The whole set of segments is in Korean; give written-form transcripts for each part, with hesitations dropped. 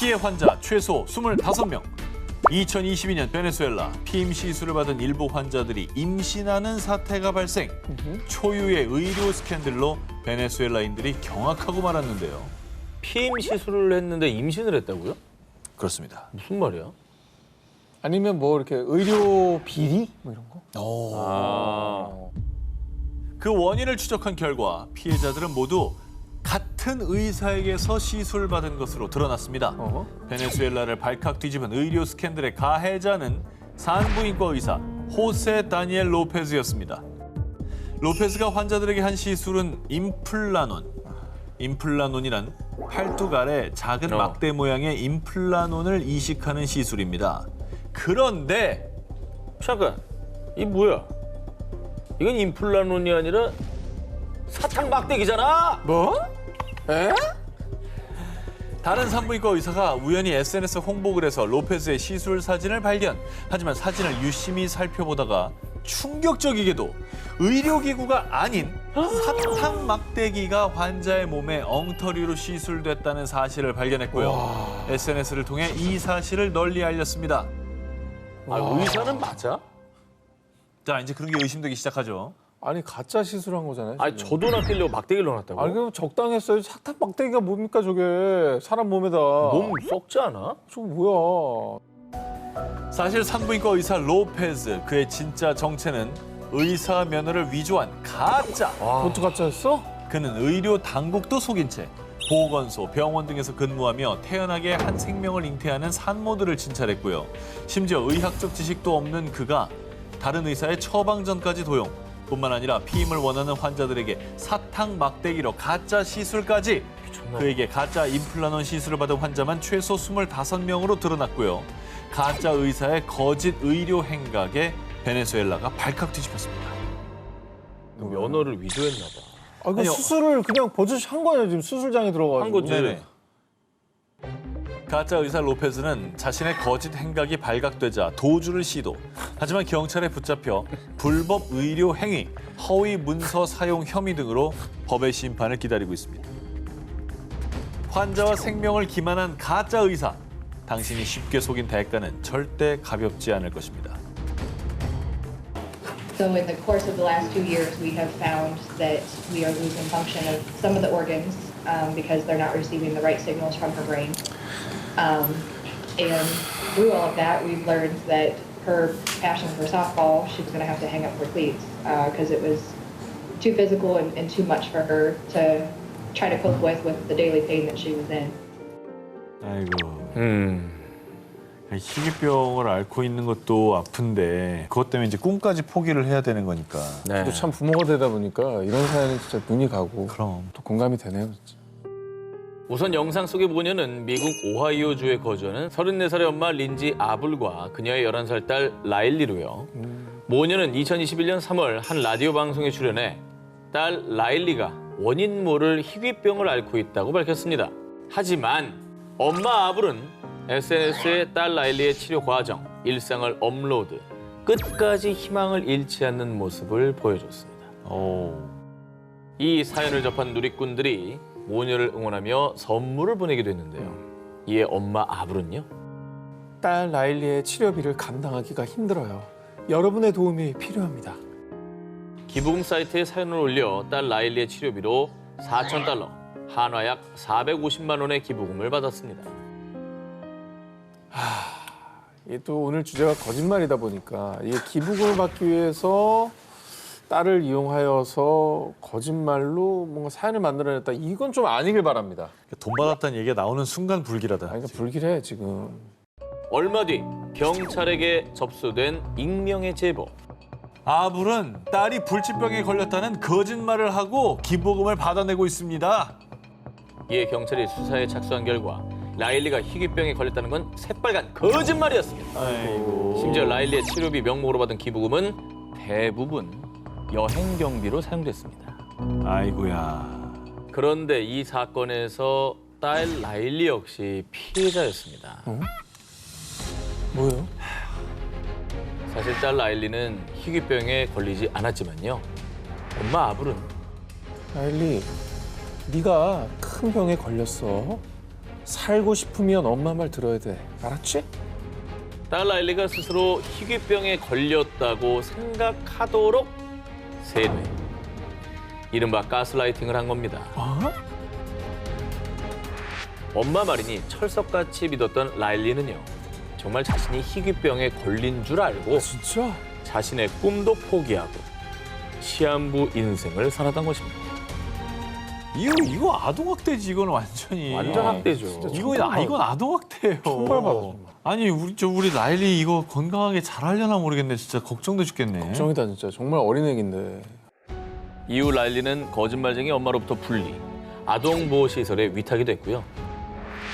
피해 환자 최소 25명. 2022년 베네수엘라 피임 시술을 받은 일부 환자들이 임신하는 사태가 발생. 초유의 의료 스캔들로 베네수엘라인들이 경악하고 말았는데요. 피임 시술을 했는데 임신을 했다고요? 그렇습니다. 무슨 말이야? 아니면 뭐 이렇게 의료 비리 뭐 이런 거? 그 원인을 추적한 결과 피해자들은 모두 같은 의사에게서 시술받은 것으로 드러났습니다. 베네수엘라를 발칵 뒤집은 의료 스캔들의 가해자는 산부인과 의사 호세 다니엘 로페즈였습니다. 로페즈가 환자들에게 한 시술은 임플라논이란 팔뚝 아래 작은 막대 모양의 임플라논을 이식하는 시술입니다. 그런데 잠깐, 이 뭐야? 이건 임플라논이 아니라 사탕 막대기잖아. 뭐? 에? 다른 산부인과 의사가 우연히 SNS 홍보글 에서 로페즈의 시술 사진을 발견. 하지만 사진을 유심히 살펴보다가 충격적이게도 의료기구가 아닌 사탕 막대기가 환자의 몸에 엉터리로 시술됐다는 사실을 발견했고요. SNS를 통해 이 사실을 널리 알렸습니다. 아, 의사는 맞아? 자, 이제 그런 게 의심되기 시작하죠. 아니 가짜 시술한 거잖아요. 아니 지금. 저도 낚이려고 막대기를 넣어놨다고? 아니 그럼 적당했어요. 사탕 막대기가 뭡니까 저게 사람 몸에다. 몸 썩지 않아? 저거 뭐야? 사실 산부인과 의사 로페즈, 그의 진짜 정체는 의사 면허를 위조한 가짜. 그것도 가짜였어? 그는 의료 당국도 속인 채 보건소, 병원 등에서 근무하며 태연하게 한 생명을 잉태하는 산모들을 진찰했고요. 심지어 의학적 지식도 없는 그가 다른 의사의 처방전까지 도용. 뿐만 아니라 피임을 원하는 환자들에게 사탕 막대기로 가짜 시술까지. 그에게 가짜 임플라논 시술을 받은 환자만 최소 25명으로 드러났고요. 가짜 의사의 거짓 의료 행각에 베네수엘라가 발칵 뒤집혔습니다. 면허를 위조했나 봐. 아, 그 아니요. 수술을 그냥 버젓이 한 거예요. 지금 수술장에 들어가서. 한 거지. 네네. 가짜 의사 로페즈는 자신의 거짓 행각이 발각되자 도주를 시도. 하지만 경찰에 붙잡혀 불법 의료 행위, 허위 문서 사용 혐의 등으로 법의 심판을 기다리고 있습니다. 환자와 생명을 기만한 가짜 의사. 당신이 쉽게 속인 대가는 절대 가볍지 않을 것입니다. So in the course of the last 2 years, we have found that we are losing function of some of the organs because they're not receiving the right signals from her brain. And through all of that, we've learned that her passion for softball, she was going to have to hang up her cleats because it was too physical and too much for her to try to cope with the daily pain that she was in. 아이고. 희귀병을 앓고 있는 것도 아픈데 그것 때문에 이제 꿈까지 포기를 해야 되는 거니까. 네. 또 참 부모가 되다 보니까 이런 사연은 진짜 눈이 가고 그럼. 또 공감이 되네요. 진짜. 우선 영상 속의 모녀는 미국 오하이오주에 거주하는 34살의 엄마 린지 아불과 그녀의 11살 딸 라일리로요. 모녀는 2021년 3월 한 라디오 방송에 출연해 딸 라일리가 원인 모를 희귀병을 앓고 있다고 밝혔습니다. 하지만 엄마 아불은 SNS에 딸 라일리의 치료 과정, 일상을 업로드, 끝까지 희망을 잃지 않는 모습을 보여줬습니다. 이 사연을 접한 누리꾼들이 모녀를 응원하며 선물을 보내기도 했는데요. 이에 엄마 아불은요? 딸 라일리의 치료비를 감당하기가 힘들어요. 여러분의 도움이 필요합니다. 기부금 사이트에 사연을 올려 딸 라일리의 치료비로 4,000달러, 한화 약 450만 원의 기부금을 받았습니다. 이게 또 오늘 주제가 거짓말이다 보니까 이게 기부금을 받기 위해서 딸을 이용하여서 거짓말로 뭔가 사연을 만들어냈다. 이건 좀 아니길 바랍니다. 돈 받았다는 얘기가 나오는 순간 불길하다. 아니, 그러니까 불길해 지금. 얼마 뒤 경찰에게 접수된 익명의 제보. 아불은 딸이 불치병에 걸렸다는 거짓말을 하고 기부금을 받아내고 있습니다. 이에 경찰이 수사에 착수한 결과 라일리가 희귀병에 걸렸다는 건 새빨간 거짓말이었습니다. 아이고. 심지어 라일리의 치료비 명목으로 받은 기부금은 대부분 여행 경비로 사용됐습니다. 아이고야. 그런데 이 사건에서 딸 라일리 역시 피해자였습니다. 뭐예요? 사실 딸 라일리는 희귀병에 걸리지 않았지만요. 엄마 아불은 라일리, 네가 큰 병에 걸렸어. 살고 싶으면 엄마 말 들어야 돼. 알았지? 딸 라일리가 스스로 희귀병에 걸렸다고 생각하도록 세뇌. 이른바 가스라이팅을 한 겁니다. 엄마 말이니 철석같이 믿었던 라일리는요. 정말 자신이 희귀병에 걸린 줄 알고 진짜? 자신의 꿈도 포기하고 시한부 인생을 살았던 것입니다. 이거 아동학대지 이건 완전히. 완전 학대죠. 이건 아동학대예요. 총발받아, 정말. 아니 우리 라일리 이거 건강하게 잘하려나 모르겠네. 진짜 걱정돼 죽겠네. 걱정이다 진짜. 정말 어린애인데. 이후 라일리는 거짓말쟁이 엄마로부터 분리, 아동보호시설에 위탁이 됐고요.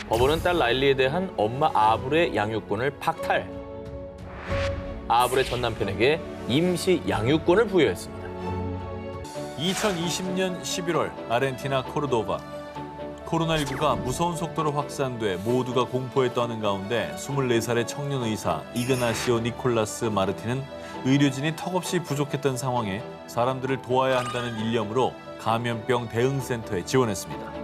법원은 딸 라일리에 대한 엄마 아불의 양육권을 박탈. 아불의 전 남편에게 임시 양육권을 부여했습니다. 2020년 11월 아르헨티나 코르도바. 코로나19가 무서운 속도로 확산돼 모두가 공포에 떠는 가운데 24살의 청년 의사 이그나시오 니콜라스 마르틴은 의료진이 턱없이 부족했던 상황에 사람들을 도와야 한다는 일념으로 감염병 대응센터에 지원했습니다.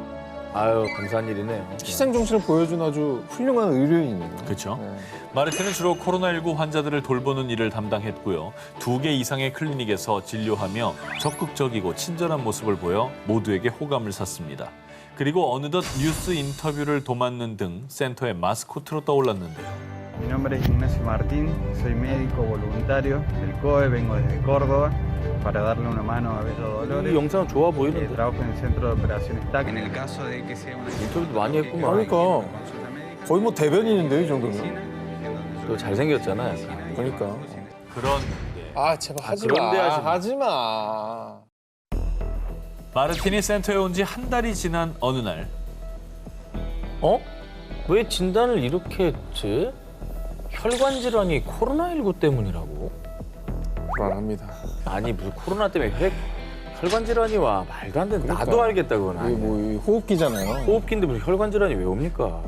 아유, 감사한 일이네요. 희생 정신을 보여준 아주 훌륭한 의료인이네요. 그렇죠. 네. 마르틴은 주로 코로나19 환자들을 돌보는 일을 담당했고요. 2개 이상의 클리닉에서 진료하며 적극적이고 친절한 모습을 보여 모두에게 호감을 샀습니다. 그리고 어느덧 뉴스 인터뷰를 도맡는 등 센터의 마스코트로 떠올랐는데요. Mi nombre es Ignacio Martín, soy médico voluntario del COE, vengo desde Córdoba para darle una mano a Bello 이 Dolores. 영상 좋아 보이는데. Trabajo en el centro de operaciones TAC. En el caso de que sea una 인터뷰도 많이 했구만. 그러니까 consulta médica, 거의 뭐 대변인인데요, 이 정도면. 또 잘생겼잖아. 약간. 그러니까. 그런데 아 제발 하지 그런데 마. 하지 마. 하지 마. 마르틴이 센터에 온 지 한 달이 지난 어느 날 어? 왜 진단을 이렇게 했지? 혈관 질환이 코로나19 때문이라고? 불안합니다. 아니 무슨 코로나 때문에 혈관 질환이 와. 말도 안 돼. 나도 알겠다 그건. 이게 아니. 뭐 호흡기잖아요. 호흡기인데 무슨 혈관 질환이 왜 옵니까?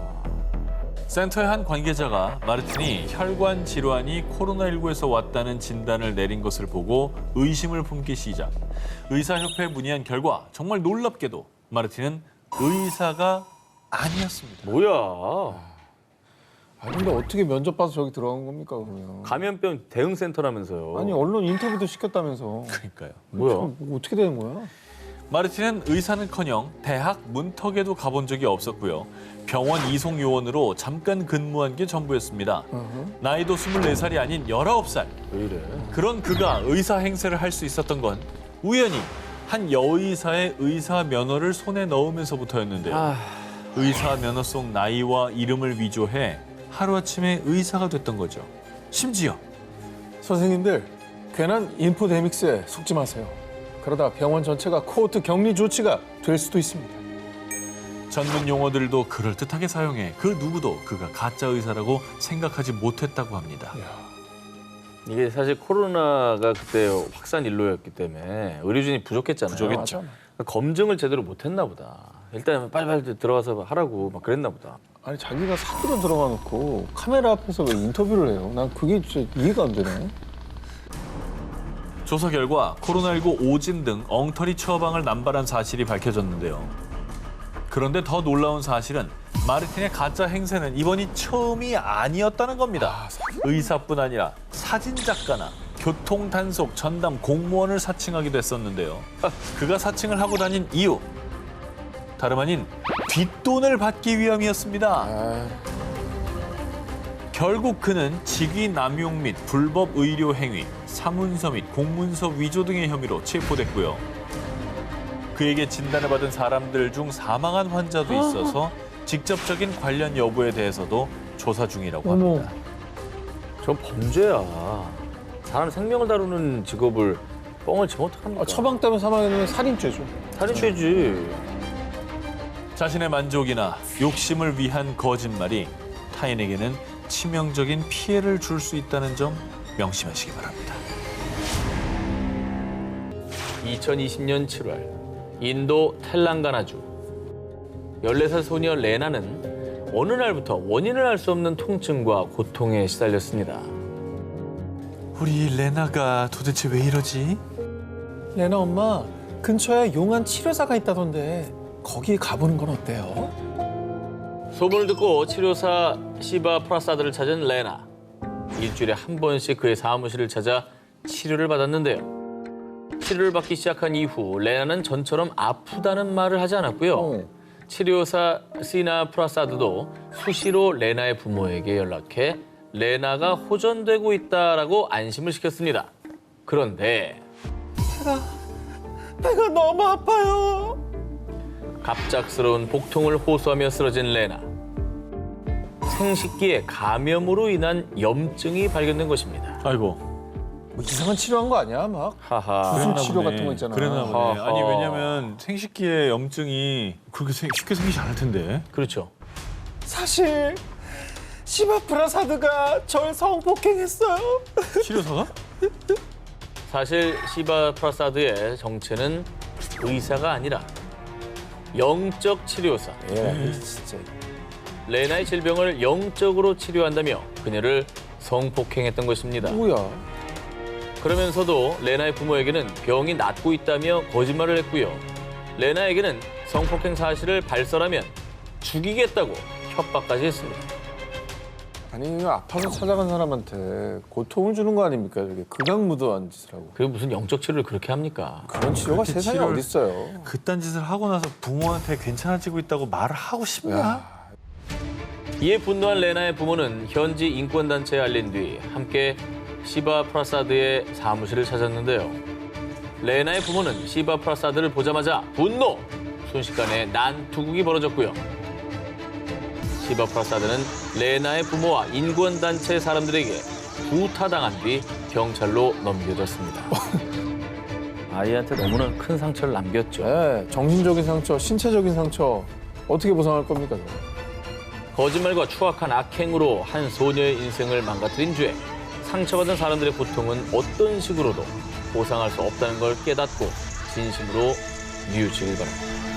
센터의 한 관계자가 마르틴이 혈관 질환이 코로나19에서 왔다는 진단을 내린 것을 보고 의심을 품기 시작. 의사협회에 문의한 결과 정말 놀랍게도 마르틴은 의사가 아니었습니다. 뭐야? 아 근데 어떻게 면접 봐서 저기 들어간 겁니까 그러면? 감염병 대응센터라면서요. 아니 언론 인터뷰도 시켰다면서. 그러니까요. 뭐야? 뭐 어떻게 되는 거야? 마르틴은 의사는커녕 대학 문턱에도 가본 적이 없었고요. 병원 이송 요원으로 잠깐 근무한 게 전부였습니다. 나이도 24살이 아닌 19살. 왜 이래? 그런 그가 의사 행세를 할 수 있었던 건 우연히 한 여의사의 의사 면허를 손에 넣으면서부터였는데요. 의사 면허 속 나이와 이름을 위조해 하루아침에 의사가 됐던 거죠. 심지어 선생님들 괜한 인포데믹스에 속지 마세요. 그러다 병원 전체가 코호트 격리 조치가 될 수도 있습니다. 전문 용어들도 그럴듯하게 사용해 그 누구도 그가 가짜 의사라고 생각하지 못했다고 합니다. 이게 사실 코로나가 그때 확산 일로였기 때문에 의료진이 부족했잖아요. 부족했죠. 그러니까 검증을 제대로 못했나 보다. 일단 빨리빨리 들어가서 하라고 막 그랬나 보다. 아니 자기가 사기로 들어가 놓고 카메라 앞에서 왜 인터뷰를 해요? 난 그게 진짜 이해가 안 되네. 조사 결과 코로나19 오진 등 엉터리 처방을 남발한 사실이 밝혀졌는데요. 그런데 더 놀라운 사실은 마르틴의 가짜 행세는 이번이 처음이 아니었다는 겁니다. 의사뿐 아니라 사진작가나 교통단속, 전담, 공무원을 사칭하기도 했었는데요. 그가 사칭을 하고 다닌 이유, 다름 아닌 뒷돈을 받기 위함이었습니다. 아, 결국 그는 직위 남용 및 불법 의료 행위, 사문서 및 공문서 위조 등의 혐의로 체포됐고요. 그에게 진단을 받은 사람들 중 사망한 환자도 있어서 직접적인 관련 여부에 대해서도 조사 중이라고 어머. 합니다. 전 범죄야. 사람 생명을 다루는 직업을 뻥을 치면 어떡합니까? 처방 때문에 사망하면 살인죄죠. 살인죄지. 자신의 만족이나 욕심을 위한 거짓말이 타인에게는 치명적인 피해를 줄 수 있다는 점 명심하시기 바랍니다. 2020년 7월 인도 텔랑가나주 14살 소녀 레나는 어느 날부터 원인을 알 수 없는 통증과 고통에 시달렸습니다. 우리 레나가 도대체 왜 이러지? 레나 엄마 근처에 용한 치료사가 있다던데 거기 가보는 건 어때요? 소문을 듣고 치료사 시바 프라사드를 찾은 레나. 일주일에 한 번씩 그의 사무실을 찾아 치료를 받았는데요. 치료를 받기 시작한 이후 레나는 전처럼 아프다는 말을 하지 않았고요. 치료사 시나 프라사드도 수시로 레나의 부모에게 연락해 레나가 호전되고 있다라고 안심을 시켰습니다. 그런데 배가 너무 아파요. 갑작스러운 복통을 호소하며 쓰러진 레나. 생식기에 감염으로 인한 염증이 발견된 것입니다. 아이고. 뭐 이상한 치료한 거 아니야? 막 하하. 무슨 치료 같은 거 있잖아. 그랬나 보네. 하하. 아니 왜냐면 생식기에 염증이 그렇게 쉽게 생기지 않을 텐데. 그렇죠. 사실 시바 프라사드가 절 성폭행했어요. 치료사가? 사실 시바 프라사드의 정체는 의사가 아니라 영적 치료사. 예, 진짜. 레나의 질병을 영적으로 치료한다며 그녀를 성폭행했던 것입니다. 뭐야? 그러면서도 레나의 부모에게는 병이 낫고 있다며 거짓말을 했고요. 레나에게는 성폭행 사실을 발설하면 죽이겠다고 협박까지 했습니다. 아니 아파서 찾아간 사람한테 고통을 주는 거 아닙니까? 저게 극악무도한 짓을 하고. 그리고 무슨 영적 치료를 그렇게 합니까? 그런 치료가 세상에 치료를- 어디 있어요? 그딴 짓을 하고 나서 부모한테 괜찮아지고 있다고 말을 하고 싶냐? 야, 이에 분노한 레나의 부모는 현지 인권단체에 알린 뒤 함께 시바 프라사드의 사무실을 찾았는데요. 레나의 부모는 시바 프라사드를 보자마자 분노! 순식간에 난투극이 벌어졌고요. 시바 프라사드는 레나의 부모와 인권단체 사람들에게 구타당한 뒤 경찰로 넘겨졌습니다. 아이한테 너무나 큰 상처를 남겼죠. 네, 정신적인 상처, 신체적인 상처 어떻게 보상할 겁니까? 저거? 거짓말과 추악한 악행으로 한 소녀의 인생을 망가뜨린 죄. 상처받은 사람들의 고통은 어떤 식으로도 보상할 수 없다는 걸 깨닫고 진심으로 뉘우치길 바랍니다.